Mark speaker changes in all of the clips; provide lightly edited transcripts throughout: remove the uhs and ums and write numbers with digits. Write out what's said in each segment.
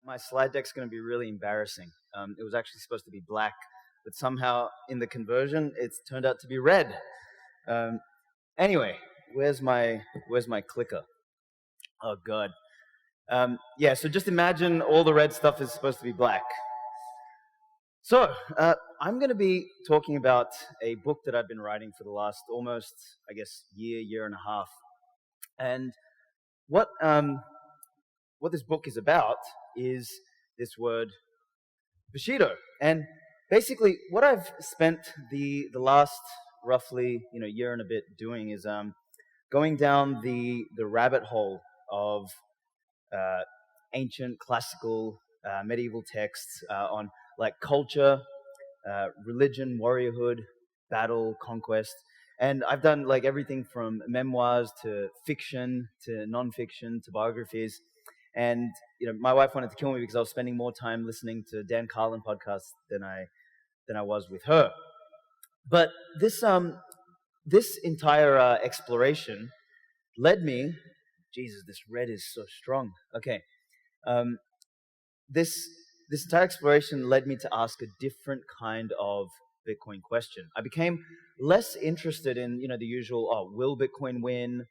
Speaker 1: My slide deck's going to be really embarrassing. It was actually supposed to be black, but somehow in the conversion, it's turned out to be red. Anyway, where's my clicker? Oh, God. Yeah, so just imagine all the red stuff is supposed to be black. So, I'm going to be talking about a book that I've been writing for the last almost, I guess, year and a half. And what this book is about is this word, Bushido. And basically, what I've spent the last roughly year and a bit doing is going down the rabbit hole of ancient, classical, medieval texts on like culture, religion, warriorhood, battle, conquest. And I've done like everything from memoirs to fiction to non-fiction to biographies. And my wife wanted to kill me because I was spending more time listening to Dan Carlin podcasts than I was with her. But this entire exploration led me. Jesus, this red is so strong. Okay, this entire exploration led me to ask a different kind of Bitcoin question. I became less interested in the usual, will Bitcoin win?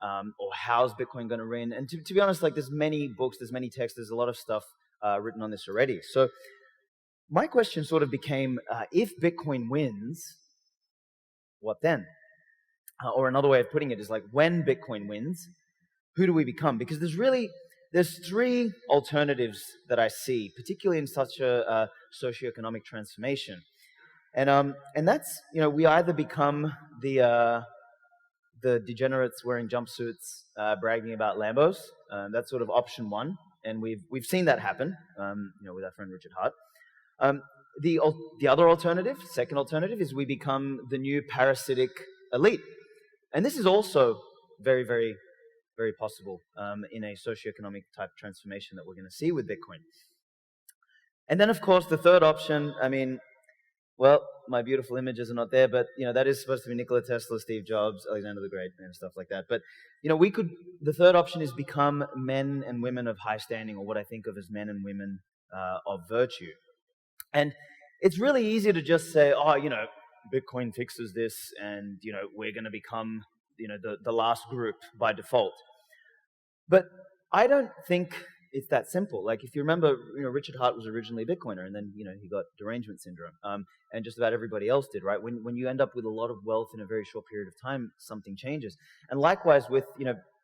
Speaker 1: Or how's Bitcoin going to win? And to be honest, like there's many books, there's many texts, there's a lot of stuff written on this already. So my question sort of became, if Bitcoin wins, what then? Or another way of putting it is like, when Bitcoin wins, who do we become? Because there's three alternatives that I see, particularly in such a socioeconomic transformation. And that's, we either become the degenerates wearing jumpsuits, bragging about Lambos. That's sort of option one, and we've seen that happen, with our friend Richard Hart. The other alternative, second alternative, is we become the new parasitic elite, and this is also very, very, very possible in a socioeconomic type transformation that we're going to see with Bitcoin. And then, of course, the third option. Well, my beautiful images are not there, but that is supposed to be Nikola Tesla, Steve Jobs, Alexander the Great, and stuff like that. But the third option is become men and women of high standing, or what I think of as men and women of virtue. And it's really easy to just say, Bitcoin fixes this, and we're going to become the last group by default. But I don't think it's that simple. Like, if you remember, Richard Hart was originally a Bitcoiner, and then, he got derangement syndrome, and just about everybody else did, right? When you end up with a lot of wealth in a very short period of time, something changes. And likewise with,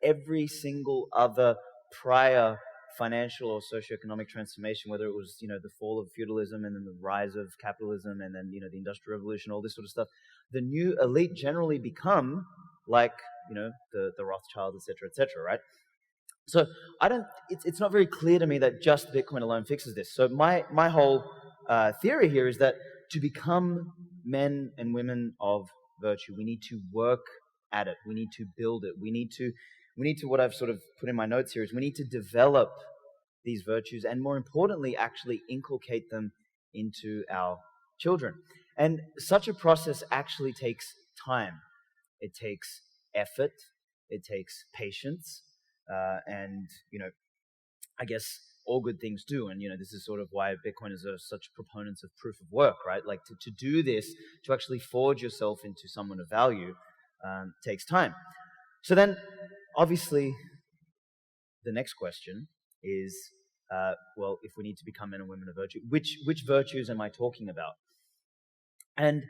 Speaker 1: every single other prior financial or socioeconomic transformation, whether it was, the fall of feudalism and then the rise of capitalism and then, the Industrial Revolution, all this sort of stuff, the new elite generally become like, the Rothschilds, et cetera, right? So it's not very clear to me that just Bitcoin alone fixes this. So my whole theory here is that to become men and women of virtue, we need to work at it. We need to build it. We need to, what I've sort of put in my notes here is we need to develop these virtues and, more importantly, actually inculcate them into our children. And such a process actually takes time. It takes effort. It takes patience. And, I guess all good things do. And, this is sort of why Bitcoiners are such proponents of proof of work, right? Like to do this, to actually forge yourself into someone of value, takes time. So then, obviously, the next question is, if we need to become men and women of virtue, which virtues am I talking about? And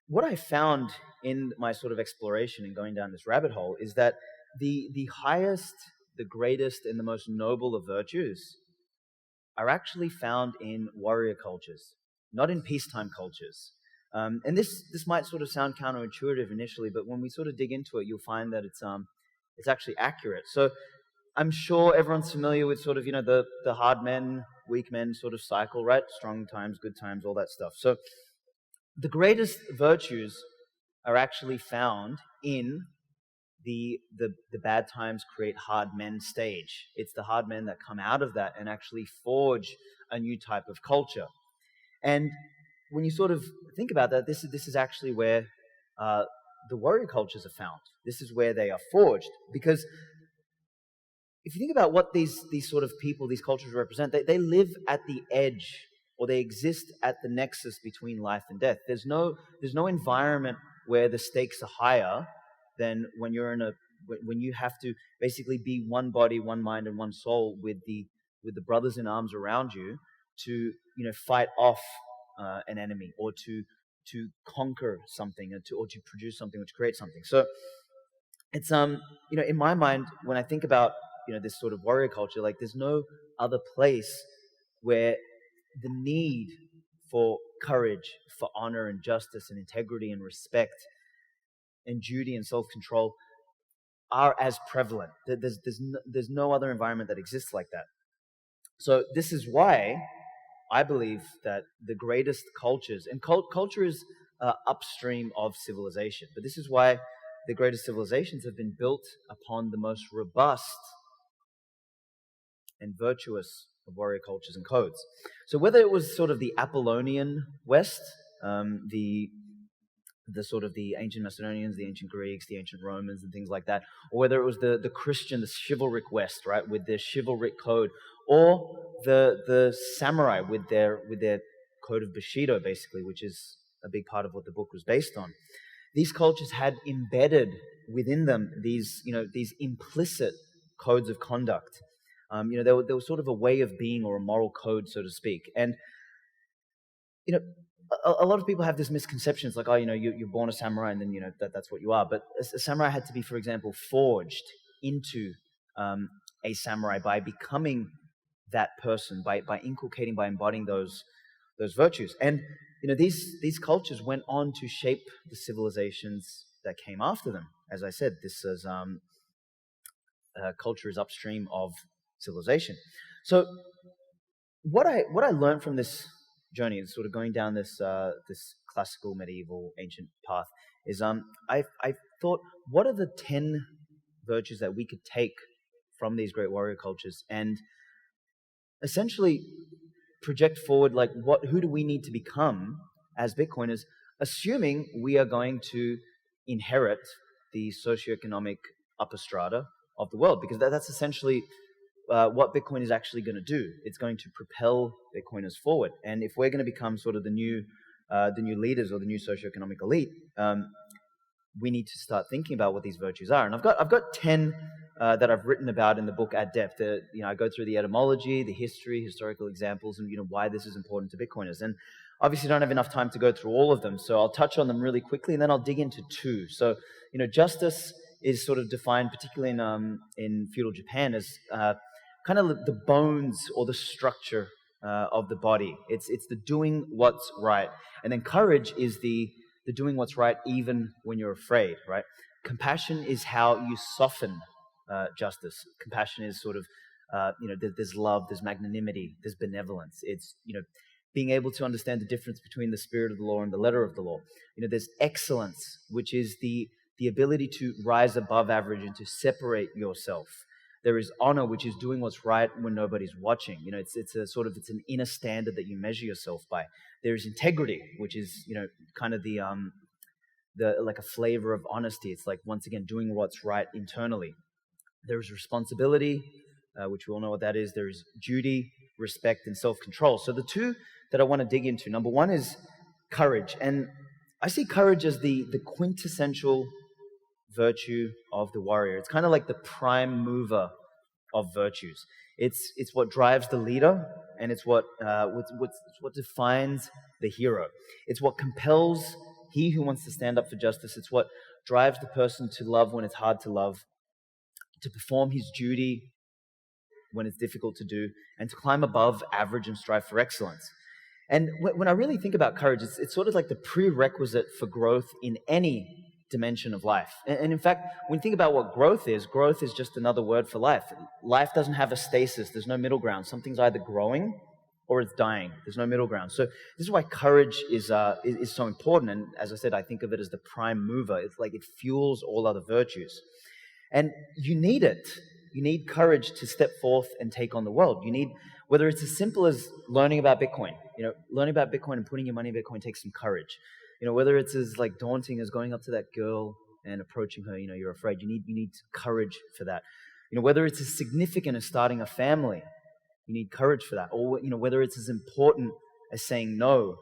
Speaker 1: what I found in my sort of exploration and going down this rabbit hole is that the highest, the greatest, and the most noble of virtues are actually found in warrior cultures, not in peacetime cultures. And this might sort of sound counterintuitive initially, but when we sort of dig into it, you'll find that it's actually accurate. So I'm sure everyone's familiar with sort of, the hard men, weak men sort of cycle, right? Strong times, good times, all that stuff. So the greatest virtues are actually found in the bad times create hard men stage. It's the hard men that come out of that and actually forge a new type of culture. And when you sort of think about that, this is actually where the warrior cultures are found. This is where they are forged. Because if you think about what these sort of people, these cultures represent, they live at the edge, or they exist at the nexus between life and death. There's no environment where the stakes are higher than when when you have to basically be one body, one mind, and one soul with the brothers in arms around you to fight off an enemy, or to conquer something, or to produce something, or to create something. So it's in my mind, when I think about this sort of warrior culture, like there's no other place where the need for courage, for honor and justice and integrity and respect and duty and self-control are as prevalent. There's no other environment that exists like that. So this is why I believe that the greatest cultures, and culture is upstream of civilization, but this is why the greatest civilizations have been built upon the most robust and virtuous of warrior cultures and codes. So whether it was sort of the Apollonian West, the sort of the ancient Macedonians, the ancient Greeks, the ancient Romans, and things like that, or whether it was the Christian, the chivalric West, right, with their chivalric code, or the samurai with their code of Bushido, basically, which is a big part of what the book was based on. These cultures had embedded within them these implicit codes of conduct. There was sort of a way of being, or a moral code, so to speak. And a lot of people have this misconception. It's like, you're born a samurai, and then that's what you are. But a samurai had to be, for example, forged into a samurai by becoming that person, by inculcating, by embodying those virtues. And these cultures went on to shape the civilizations that came after them. As I said, this is culture is upstream of civilization. So what I learned from this journey, is sort of going down this classical, medieval, ancient path, is I thought, what are the 10 virtues that we could take from these great warrior cultures and essentially project forward, like who do we need to become as Bitcoiners, assuming we are going to inherit the socioeconomic upper strata of the world, because that's essentially what Bitcoin is actually going to do. It's going to propel Bitcoiners forward. And if we're going to become sort of the new leaders, or the new socioeconomic elite, we need to start thinking about what these virtues are. And I've got 10 that I've written about in the book at depth. I go through the etymology, the history, historical examples, and why this is important to Bitcoiners. And obviously, I don't have enough time to go through all of them, so I'll touch on them really quickly, and then I'll dig into 2. So, justice is sort of defined, particularly in feudal Japan, as kind of the bones or the structure of the body. It's the doing what's right. And then courage is the doing what's right even when you're afraid, right? Compassion is how you soften justice. Compassion is sort of, there's love, there's magnanimity, there's benevolence. It's, being able to understand the difference between the spirit of the law and the letter of the law. There's excellence, which is the ability to rise above average and to separate yourself. There is honor, which is doing what's right when nobody's watching. It's an inner standard that you measure yourself by. There is integrity, which is, kind of the like a flavor of honesty. It's like, once again, doing what's right internally. There is responsibility, which we all know what that is. There is duty, respect, and self-control. So the 2 that I want to dig into, number 1 is courage. And I see courage as the quintessential virtue of the warrior. It's kind of like the prime mover of virtues. It's what drives the leader, and it's what defines the hero. It's what compels he who wants to stand up for justice. It's what drives the person to love when it's hard to love, to perform his duty when it's difficult to do, and to climb above average and strive for excellence. And when I really think about courage, it's sort of like the prerequisite for growth in any dimension of life. And in fact, when you think about what growth is just another word for life. Life doesn't have a stasis. There's no middle ground. Something's either growing or it's dying. There's no middle ground. So this is why courage is so important. And as I said, I think of it as the prime mover. It's like it fuels all other virtues. And you need it. You need courage to step forth and take on the world. You need, whether it's as simple as learning about Bitcoin. Learning about Bitcoin and putting your money in Bitcoin takes some courage. Whether it's as like daunting as going up to that girl and approaching her, you're afraid. You need courage for that. Whether it's as significant as starting a family, you need courage for that. Or, whether it's as important as saying no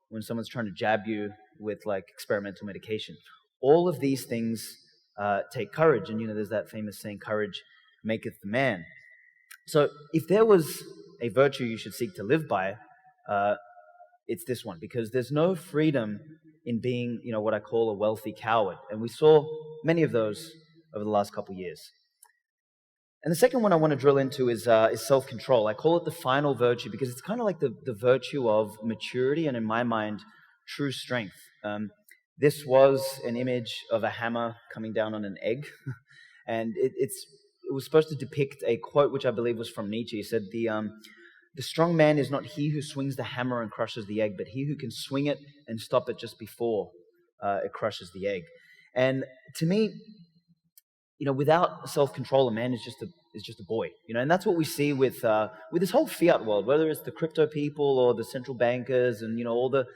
Speaker 1: when someone's trying to jab you with like experimental medication. All of these things take courage. And, there's that famous saying, courage maketh the man. So if there was a virtue you should seek to live by, it's this one, because there's no freedom in being, what I call a wealthy coward. And we saw many of those over the last couple of years. And the second one I want to drill into is self-control. I call it the final virtue because it's kind of like the virtue of maturity and, in my mind, true strength. This was an image of a hammer coming down on an egg. And it was supposed to depict a quote which I believe was from Nietzsche. He said, the strong man is not he who swings the hammer and crushes the egg, but he who can swing it and stop it just before it crushes the egg. And to me, without self-control, a man is just a boy. And that's what we see with this whole fiat world, whether it's the crypto people or the central bankers and all the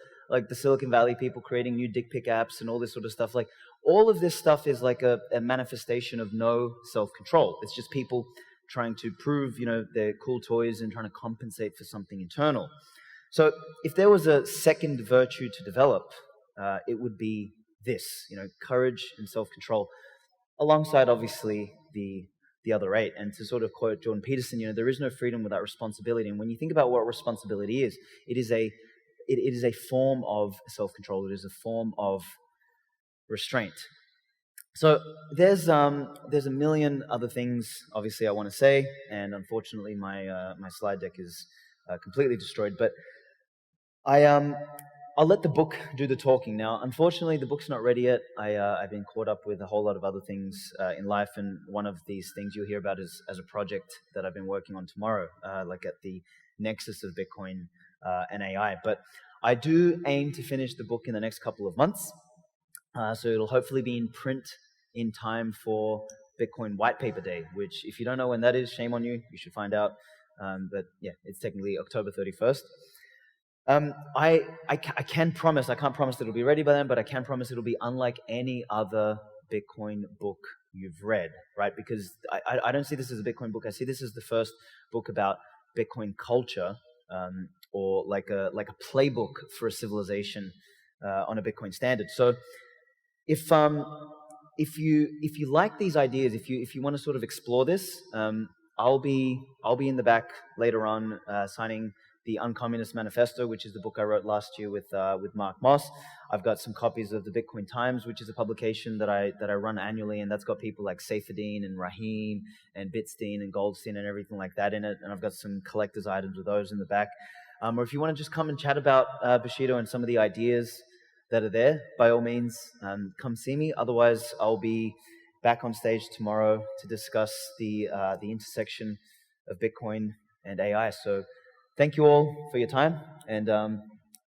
Speaker 1: Silicon Valley people creating new dick pic apps and all this sort of stuff. Like all of this stuff is like a manifestation of no self-control. It's just people trying to prove, their cool toys and trying to compensate for something internal. So if there was a second virtue to develop, it would be this, courage and self-control, alongside obviously the other 8. And to sort of quote Jordan Peterson, there is no freedom without responsibility. And when you think about what responsibility is, it is a form of self-control. It is a form of restraint. So there's a million other things, obviously, I want to say, and unfortunately, my slide deck is completely destroyed. But I'll let the book do the talking. Now, unfortunately, the book's not ready yet. I've been caught up with a whole lot of other things in life, and one of these things you'll hear about is as a project that I've been working on tomorrow, like at the nexus of Bitcoin and AI. But I do aim to finish the book in the next couple of months. So it'll hopefully be in print in time for Bitcoin White Paper Day, which if you don't know when that is, shame on you. You should find out. But yeah, it's technically October 31st. I can't promise that it'll be ready by then, but I can promise it'll be unlike any other Bitcoin book you've read, right? Because I don't see this as a Bitcoin book. I see this as the first book about Bitcoin culture, or like a playbook for a civilization on a Bitcoin standard. So if you like these ideas, if you want to sort of explore this, I'll be in the back later on signing the Uncommunist Manifesto, which is the book I wrote last year with Mark Moss. I've got some copies of the Bitcoin Times, which is a publication that I run annually, and that's got people like Saifedean and Rahim and Bitstein and Goldstein and everything like that in it. And I've got some collector's items of those in the back. Or if you want to just come and chat about Bushido and some of the ideas that are there, by all means, come see me. Otherwise, I'll be back on stage tomorrow to discuss the intersection of Bitcoin and AI. So thank you all for your time, and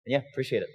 Speaker 1: yeah, appreciate it.